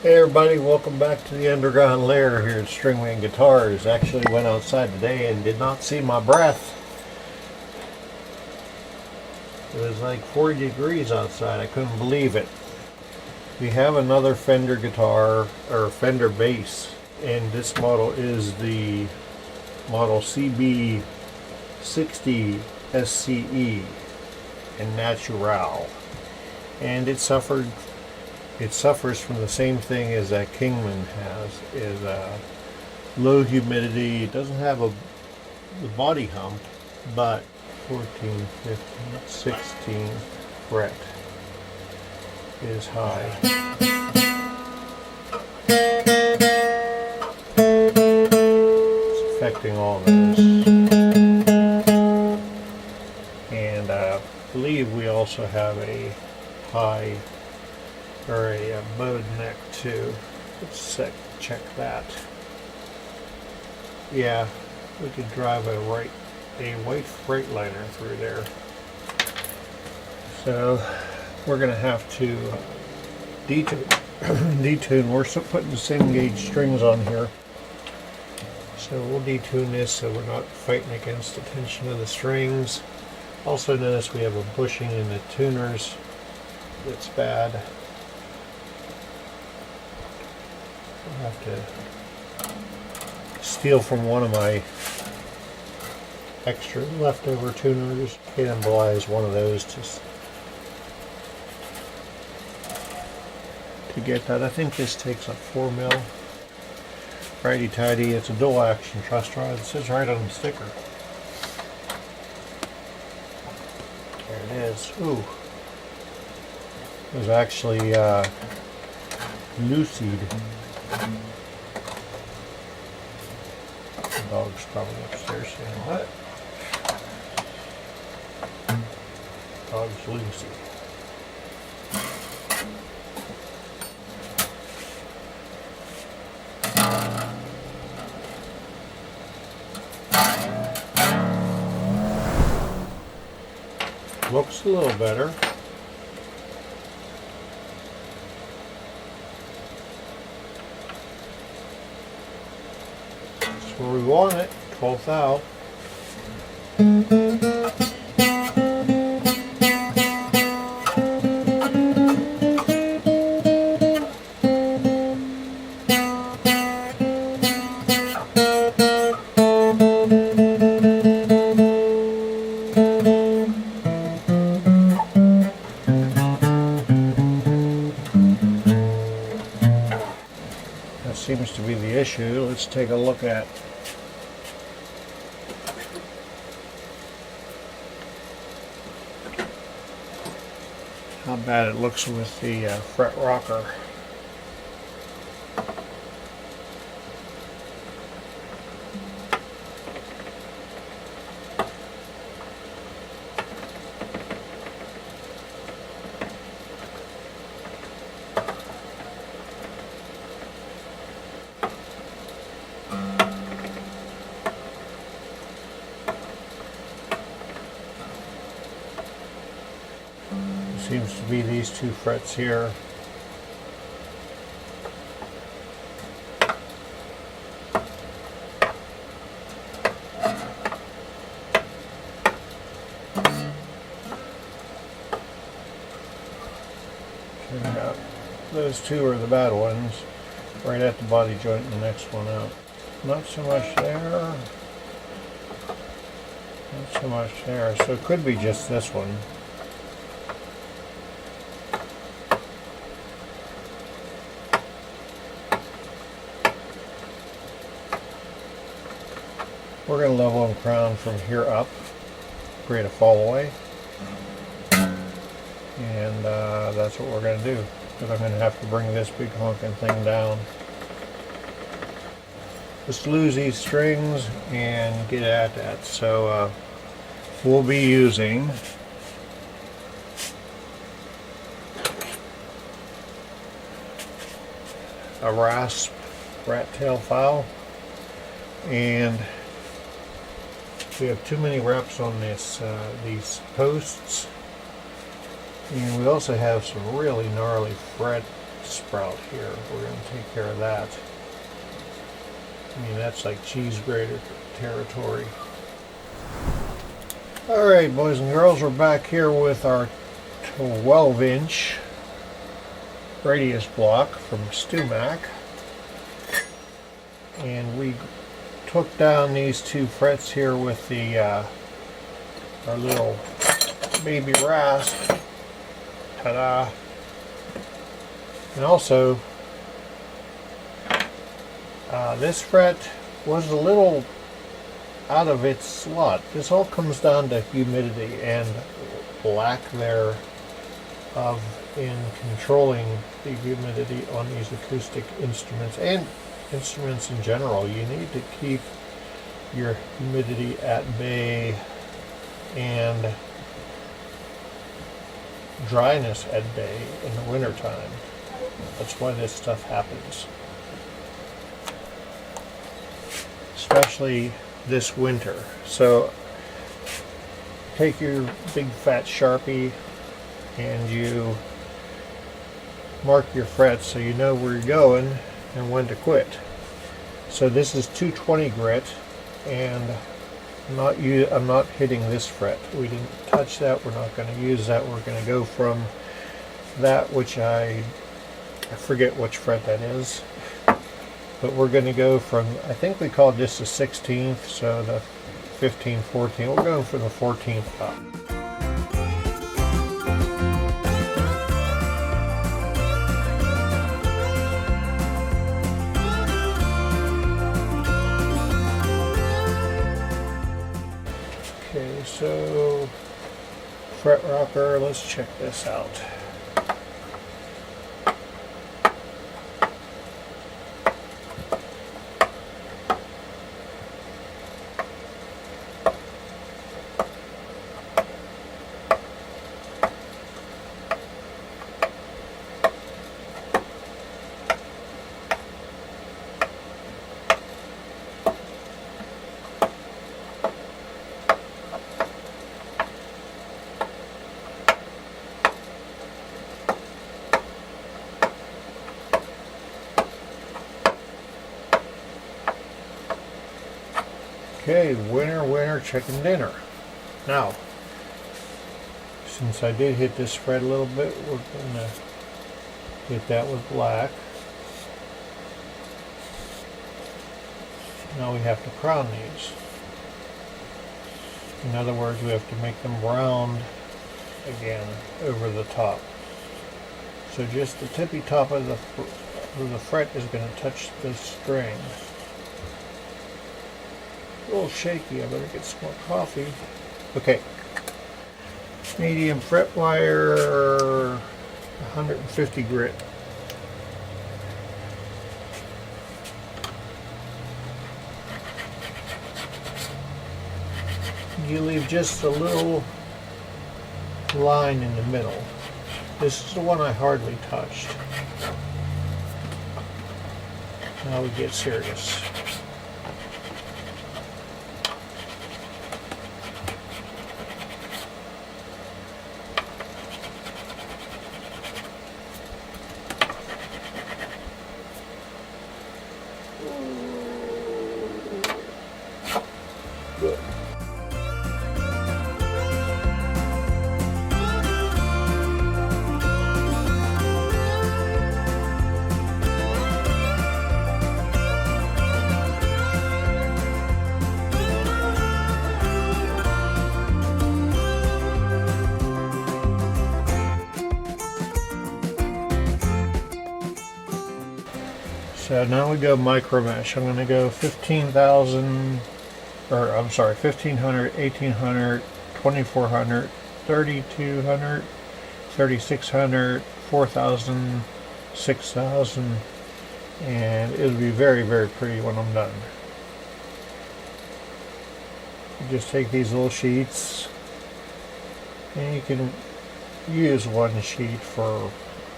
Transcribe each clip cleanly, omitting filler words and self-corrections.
Hey everybody, welcome back to the underground lair here at Stringman Guitars. Actually went outside today and did not see my breath. It was like 40 degrees outside. I couldn't believe it. We have another Fender guitar, or Fender bass, and this model is the model CB60 SCE in Natural. And it suffers from the same thing as that Kingman has, is low humidity. It doesn't have the body hump, but 14, 15, 16 fret is high. It's affecting all those. And I believe we also have a high or a bowed neck too. Let's check that. Yeah, we could drive a white Freightliner through there. So we're gonna have to detune. We're putting the same gauge strings on here, so we'll detune this so we're not fighting against the tension of the strings. Also notice we have a bushing in the tuners that's bad. I'll have to steal from one of my extra leftover tuners. Cannibalize one of those to get that. I think this takes a 4mm. Righty tighty. It's a dual action truss rod. It says right on the sticker. There it is. Ooh. It was actually Lucid. The dog's probably upstairs saying, "What?" Dog's Lucy. Looks a little better. That's where we want it. 12th out. Seems to be the issue. Let's take a look at how bad it looks with the fret rocker. Seems to be these two frets here. Those two are the bad ones, right at the body joint and the next one out. Not so much there, not so much there, so it could be just this one. We're going to level and crown from here up, create a fall away, and that's what we're going to do, because I'm going to have to bring this big honking thing down. Let's lose these strings and get at that. So we'll be using a rasp rat tail file, and we have too many reps on this these posts, and we also have some really gnarly fret sprout here. We're going to take care of that. I mean, that's like cheese grater territory. Alright, boys and girls, we're back here with our 12-inch radius block from Stumac. And we took down these two frets here with the our little baby rasp. Ta-da! And also, this fret was a little out of its slot. This all comes down to humidity and lack thereof in controlling the humidity on these acoustic instruments and instruments in general. You need to keep your humidity at bay and dryness at bay in the wintertime. That's why this stuff happens. Especially this winter. So take your big fat Sharpie and you mark your frets so you know where you're going and when to quit. So this is 220 grit, and I'm not hitting this fret. We didn't touch that. We're not going to use that. We're going to go from that, which I forget which fret that is, but we're going to go from, I think we called this the 16th, so the 15, 14. We're going from the 14th up. Okay, so fret rocker, let's check this out. Okay, winner, chicken dinner. Now, since I did hit this fret a little bit, we're going to hit that with black. Now we have to crown these. In other words, we have to make them round again over the top. So just the tippy top of the fret is going to touch the string. A little shaky, I better get some more coffee. Okay. Medium fret wire, 150 grit. You leave just a little line in the middle. This is the one I hardly touched. Now we get serious. Good. So now we go micro mesh. I'm going to go 15,000, or I'm sorry, 1500, 1800, 2400, 3200, 3600, 4000, 6000, and it'll be very, very pretty when I'm done. You just take these little sheets, and you can use one sheet for,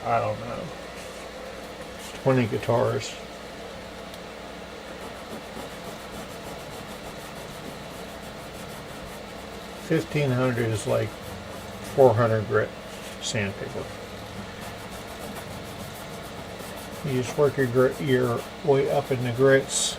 I don't know, 20 guitars. $1,500 is like 400 grit sandpaper. You just work your way up in the grits.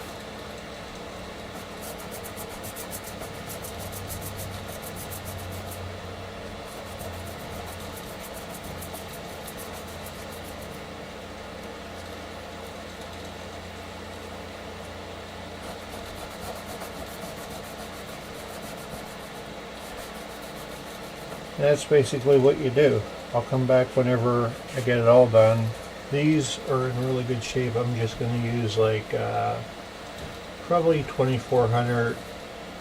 And that's basically what you do. I'll come back whenever I get it all done. These are in really good shape. I'm just going to use like probably 2400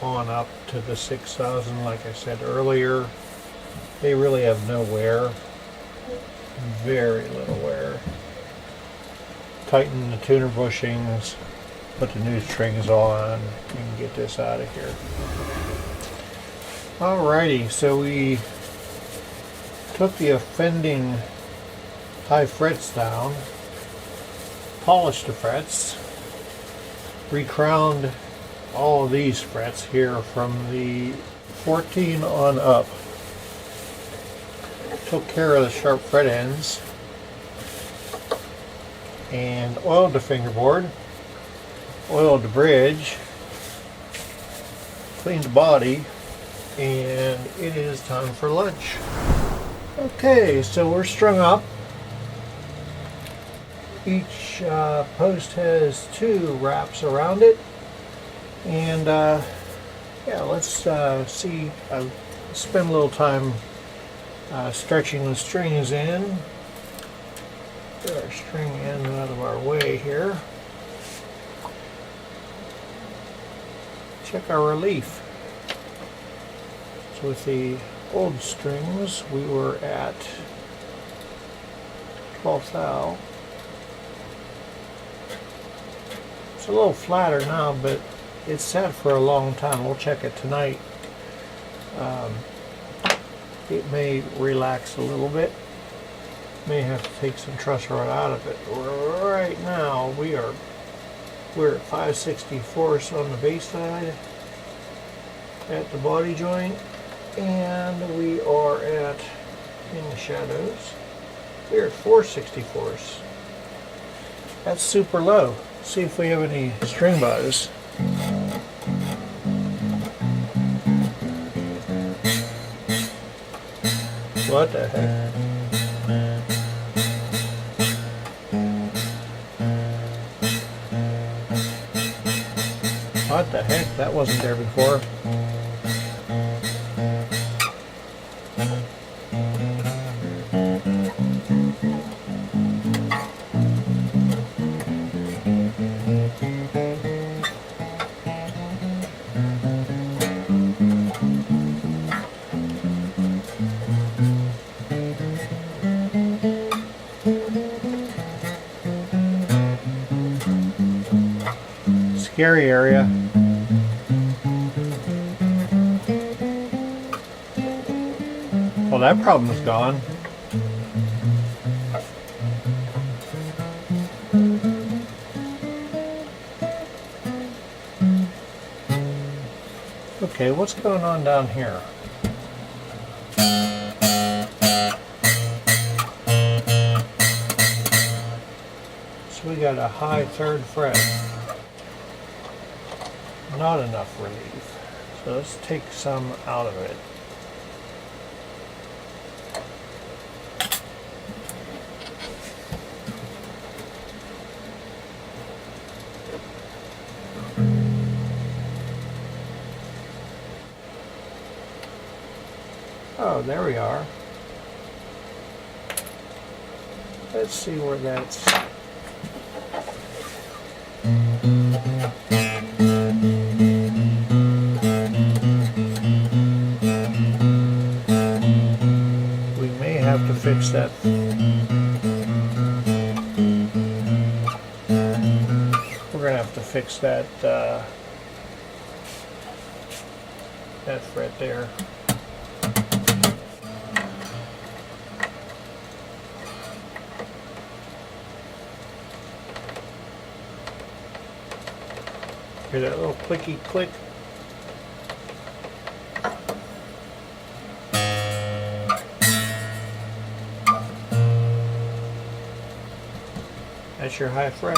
on up to the 6000 like I said earlier. They really have no wear. Very little wear. Tighten the tuner bushings, put the new strings on, you can get this out of here. Alrighty, so we took the offending high frets down, polished the frets, recrowned all of these frets here from the 14 on up, took care of the sharp fret ends, and oiled the fingerboard, oiled the bridge, cleaned the body, and it is time for lunch. Okay, so we're strung up. Each post has 2 wraps around it, and yeah, let's see. Spend a little time stretching the strings in. Get our string end out of our way here. Check our relief. So with the old strings, we were at 12th thou. It's a little flatter now, but it's sat for a long time. We'll check it tonight. It may relax a little bit. May have to take some truss rod out of it. Right now we're at 5/64 on the base side at the body joint, and we are at, in the shadows, we're at 4/64. That's super low. See if we have any string buzz. What the heck? What the heck? That wasn't there before. Scary area. Well, that problem's gone. Okay, what's going on down here? So we got a high 3rd fret. Not enough relief. So let's take some out of it. Oh, there we are. Let's see where that's. We may have to fix that. We're gonna have to fix that that fret there. Hear that little clicky click? That's your high fret.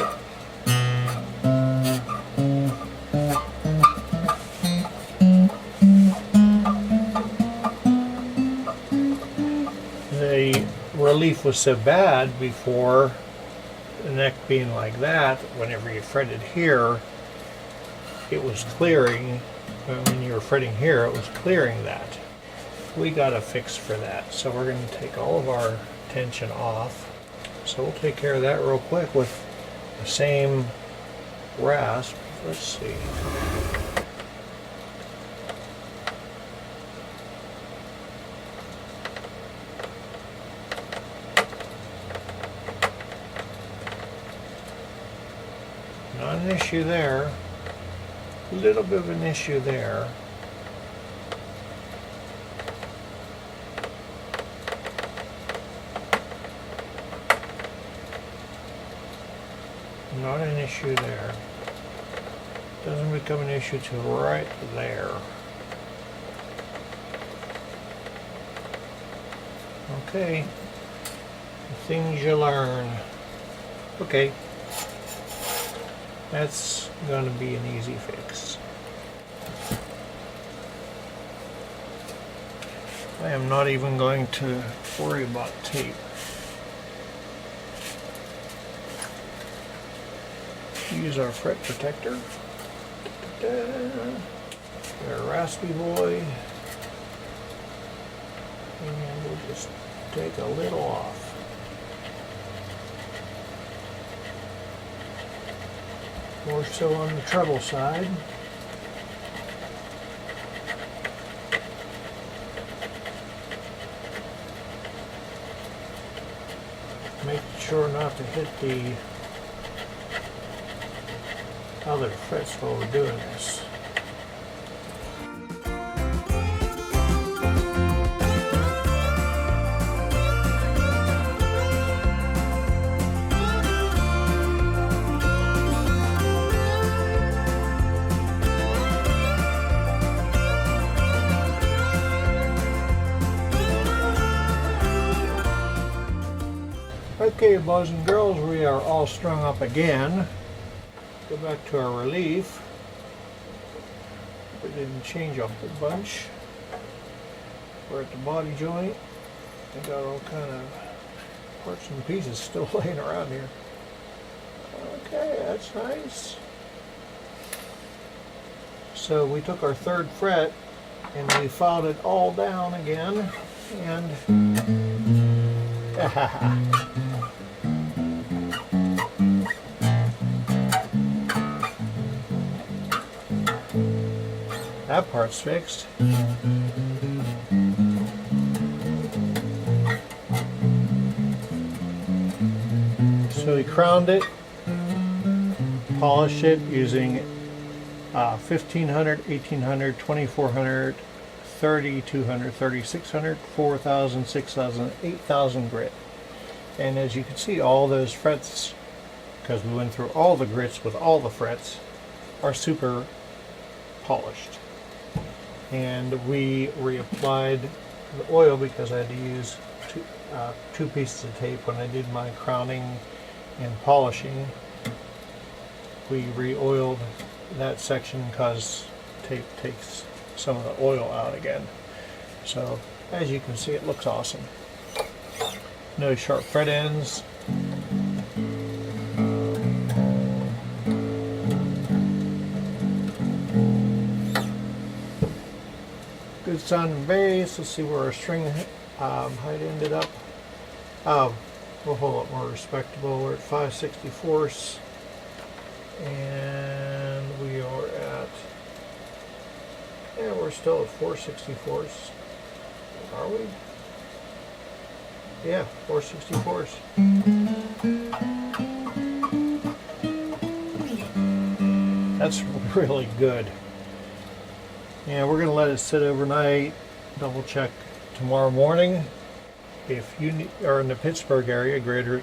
The relief was so bad before, the neck being like that, whenever you fretted here, it was clearing. When you were fretting here, it was clearing that. We got a fix for that, so we're going to take all of our tension off. So we'll take care of that real quick with the same rasp. Let's see. Not an issue there. A little bit of an issue there. Not an issue there. Doesn't become an issue till right there. Okay. The things you learn. Okay. That's going to be an easy fix. I am not even going to worry about tape. Use our fret protector. Our raspy boy. And we'll just take a little off. More so on the treble side. Make sure not to hit the other frets while we're doing this. Okay, boys and girls, we are all strung up again. Go back to our relief. We didn't change a whole bunch. We're at the body joint. We got all kind of parts and pieces still laying around here. Okay, that's nice. So we took our third fret and we filed it all down again, and that part's fixed. So we crowned it, polished it using 1500, 1800, 2400, 3200, 3600, 4000, 6000, 8000 grit. And as you can see, all those frets, because we went through all the grits with all the frets, are super polished. And we reapplied the oil because I had to use two pieces of tape when I did my crowning and polishing. We re-oiled that section because tape takes some of the oil out again. So as you can see, it looks awesome. No sharp fret ends. Good sounding bass. Let's see where our string height ended up. We'll hold up more respectable. We're at 5/64, and we are at, yeah, we're still at 4/64. Are we? Yeah, 4/64. That's really good. And we're going to let it sit overnight, double check tomorrow morning. If you are in the Pittsburgh area, greater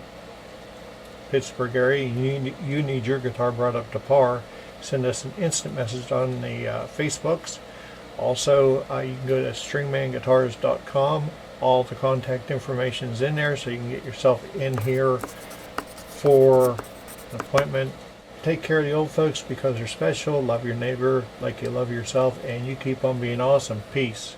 Pittsburgh area, you need your guitar brought up to par, send us an instant message on the Facebooks. Also, you can go to stringmanguitars.com. All the contact information is in there, so you can get yourself in here for appointment. Take care of the old folks because they're special. Love your neighbor like you love yourself, and you keep on being awesome. Peace.